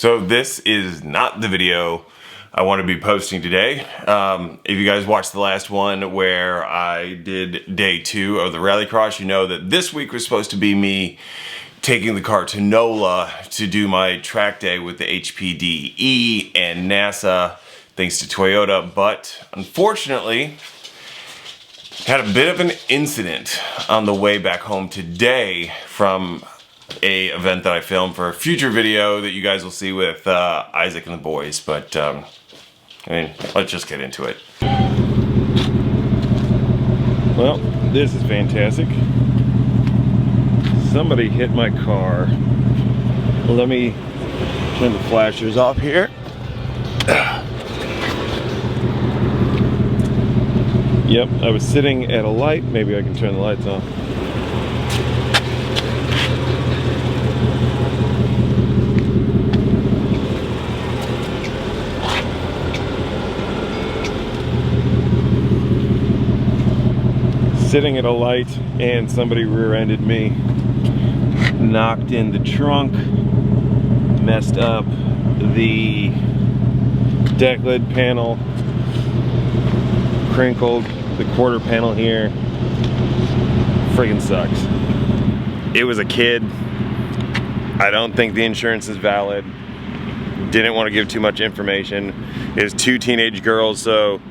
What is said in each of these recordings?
So this is not the video I want to be posting today. If you guys watched the last one where I did day 2 of the rallycross, you know that this week was supposed to be me taking the car to NOLA to do my track day with the HPDE and NASA, thanks to Toyota, but unfortunately had a bit of an incident on the way back home today from a event that I filmed for a future video that you guys will see with Isaac and the boys. But I mean, let's just get into it. Well, this is fantastic. Somebody hit my car. Let me turn the flashers off here. Yep, I was sitting at a light. Maybe I can turn the lights on. Sitting at a light and somebody rear-ended me, knocked in the trunk, messed up the deck lid panel, crinkled the quarter panel here. Friggin' sucks. It was a kid. I don't think the insurance is valid. Didn't want to give too much information. It was 2 teenage girls, so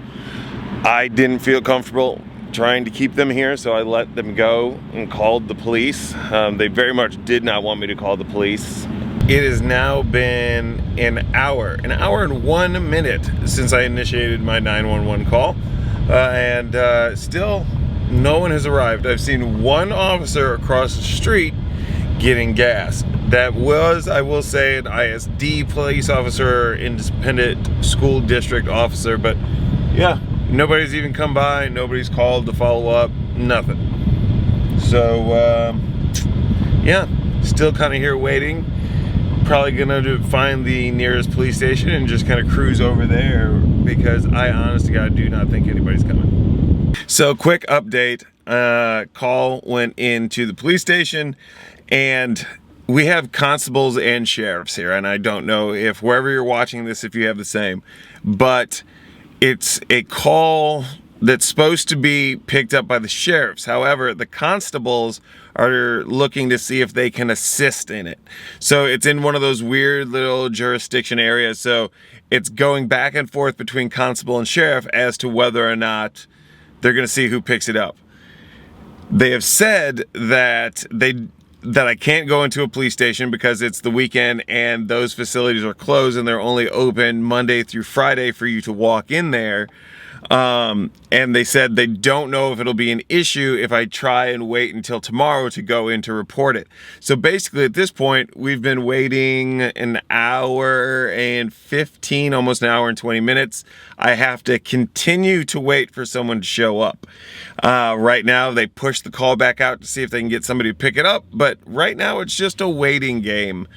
I didn't feel comfortable trying to keep them here, so I let them go and called the police. They very much did not want me to call the police. It has now been an hour and 1 minute since I initiated my 911 call, and still no one has arrived. I've seen one officer across the street getting gas. That was, I will say, an ISD police officer, independent school district officer, but yeah, nobody's even come by, nobody's called to follow up, nothing. So, yeah, still kind of here waiting. Probably gonna find the nearest police station and just kind of cruise over there, because I honest to God do not think anybody's coming. So, quick update, call went into the police station, and we have constables and sheriffs here, and I don't know if wherever you're watching this, if you have the same, but it's a call that's supposed to be picked up by the sheriffs. However, the constables are looking to see if they can assist in it. So it's in one of those weird little jurisdiction areas. So it's going back and forth between constable and sheriff as to whether or not they're going to see who picks it up. They have said that I can't go into a police station because it's the weekend and those facilities are closed and they're only open Monday through Friday for you to walk in there. And they said they don't know if it'll be an issue if I try and wait until tomorrow to go in to report it. So basically at this point, we've been waiting an hour and 15, almost an hour and 20 minutes. I have to continue to wait for someone to show up. Right now they push the call back out to see if they can get somebody to pick it up, but right now it's just a waiting game.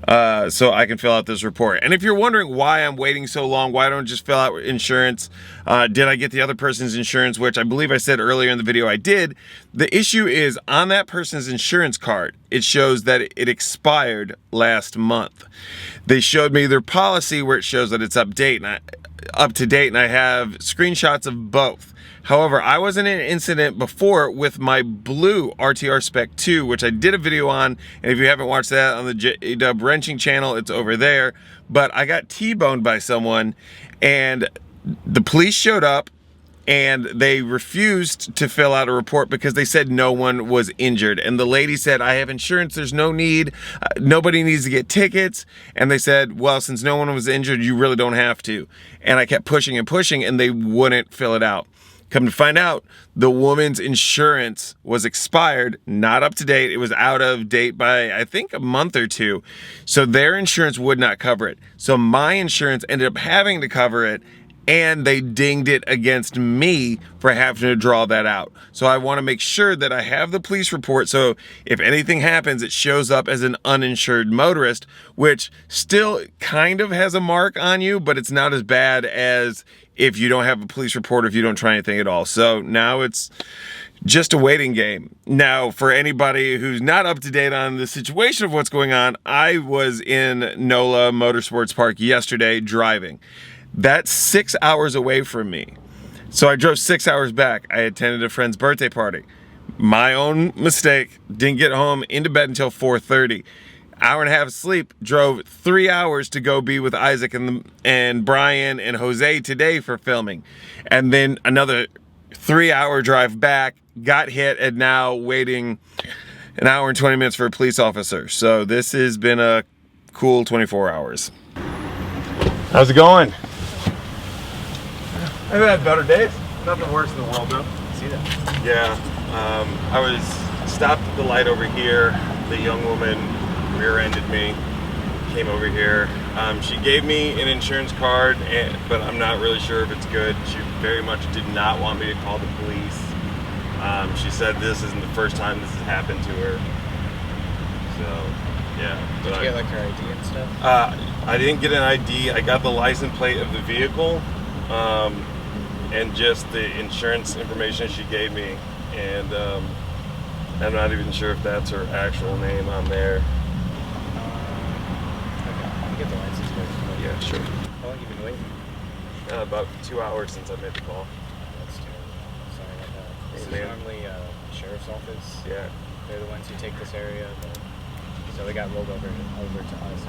So I can fill out this report. And if you're wondering why I'm waiting so long, why don't I just fill out insurance? Did I get the other person's insurance, which I believe I said earlier in the video I did. The issue is on that person's insurance card, it shows that it expired last month. They showed me their policy where it shows that it's up to date, and I have screenshots of both. However, I was in an incident before with my blue RTR Spec 2, which I did a video on, and if you haven't watched that on the J-Dub Wrenching channel, it's over there. But I got T-boned by someone, and the police showed up, and they refused to fill out a report because they said no one was injured. And the lady said, I have insurance, there's no need, nobody needs to get tickets. And they said, well, since no one was injured, you really don't have to. And I kept pushing and pushing, and they wouldn't fill it out. Come to find out, the woman's insurance was expired, not up to date. It was out of date by, I think, a month or 2. So their insurance would not cover it. So my insurance ended up having to cover it, and they dinged it against me for having to draw that out. So I want to make sure that I have the police report, so if anything happens, it shows up as an uninsured motorist, which still kind of has a mark on you, but it's not as bad as if you don't have a police report or if you don't try anything at all. So now it's just a waiting game. Now, for anybody who's not up to date on the situation of what's going on, I was in NOLA Motorsports Park yesterday driving. That's 6 hours away from me. So I drove 6 hours back. I attended a friend's birthday party. My own mistake, didn't get home into bed until 4:30. Hour and a half of sleep, drove 3 hours to go be with Isaac and Brian and Jose today for filming. And then another 3-hour drive back, got hit, and now waiting an hour and 20 minutes for a police officer. So this has been a cool 24 hours. How's it going? I've had better days. Nothing worse in the world though. See that? Yeah. I was stopped at the light over here. The young woman rear-ended me, came over here. She gave me an insurance card, but I'm not really sure if it's good. She very much did not want me to call the police. She said this isn't the first time this has happened to her. So, yeah. Did you get like her ID and stuff? I didn't get an ID. I got the license plate of the vehicle, and just the insurance information she gave me. And I'm not even sure if that's her actual name on there. Get the license plate. Yeah, sure. How long have you been waiting? About 2 hours since I made the call. That's terrible. Sorry about that. This is man. normally sheriff's office. Yeah. They're the ones who take this area. But, so they got rolled over to us.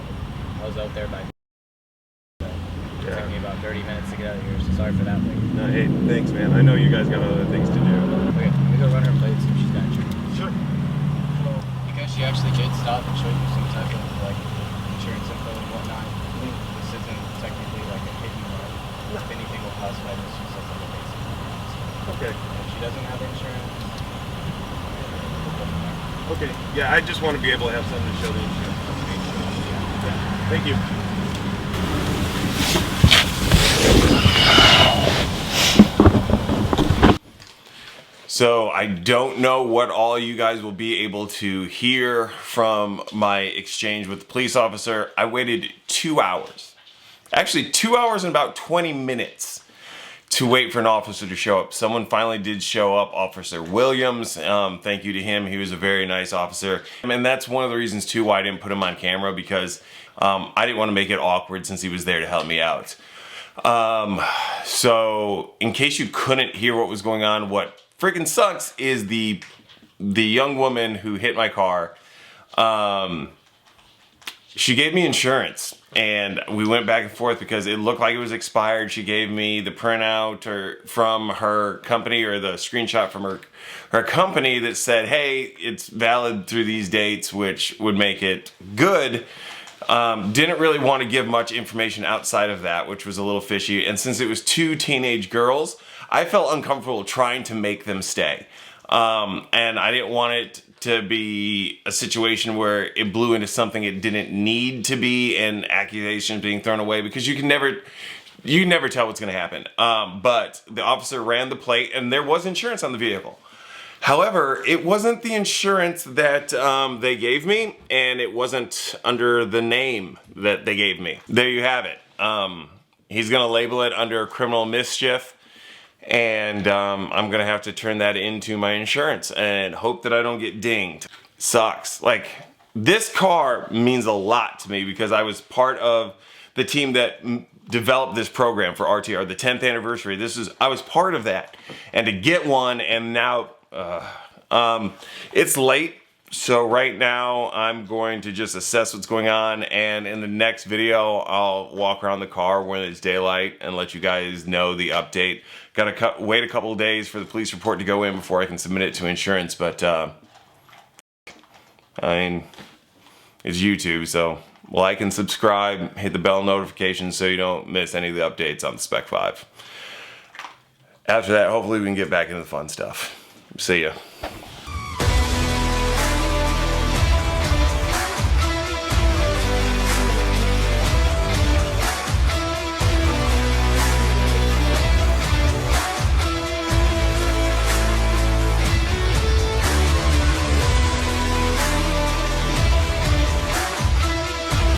I was out there by. It took me about 30 minutes to get out of here. So sorry for that. No, hey, thanks, man. I know you guys got other things to do. Okay, let me go run her plates if she's got insurance. Sure. Because she actually did stop and show you some type of like insurance info and whatnot. This isn't technically like a hidden run. If anything will classify this just as like a basic run. Okay. If she doesn't have insurance, we'll go from there. Okay. Yeah, I just want to be able to have something to show the insurance company. Yeah. Thank you. So I don't know what all you guys will be able to hear from my exchange with the police officer. I waited 2 hours. Actually 2 hours and about 20 minutes to wait for an officer to show up. Someone finally did show up, Officer Williams. Thank you to him. He was a very nice officer. And that's one of the reasons too why I didn't put him on camera, because I didn't want to make it awkward since he was there to help me out. So in case you couldn't hear what was going on, what freaking sucks is the young woman who hit my car. She gave me insurance, and we went back and forth because it looked like it was expired. She gave me the printout from her company, or the screenshot from her company that said, hey, it's valid through these dates, which would make it good. Didn't really want to give much information outside of that, which was a little fishy. And since it was two teenage girls, I felt uncomfortable trying to make them stay. And I didn't want it to be a situation where it blew into something it didn't need to be, and accusations being thrown away, because you can never tell what's going to happen. But the officer ran the plate, and there was insurance on the vehicle. However, it wasn't the insurance that they gave me, and it wasn't under the name that they gave me. There you have it. He's going to label it under criminal mischief, and I'm going to have to turn that into my insurance and hope that I don't get dinged. Sucks. Like, this car means a lot to me because I was part of the team that developed this program for RTR, the 10th anniversary. I was part of that, and to get one, and now it's late, so right now I'm going to just assess what's going on, and in the next video I'll walk around the car when it's daylight and let you guys know the update. Gotta wait a couple of days for the police report to go in before I can submit it to insurance, but I mean, it's YouTube, so like and subscribe, hit the bell notification so you don't miss any of the updates on the Spec 5. After that, hopefully we can get back into the fun stuff. See ya.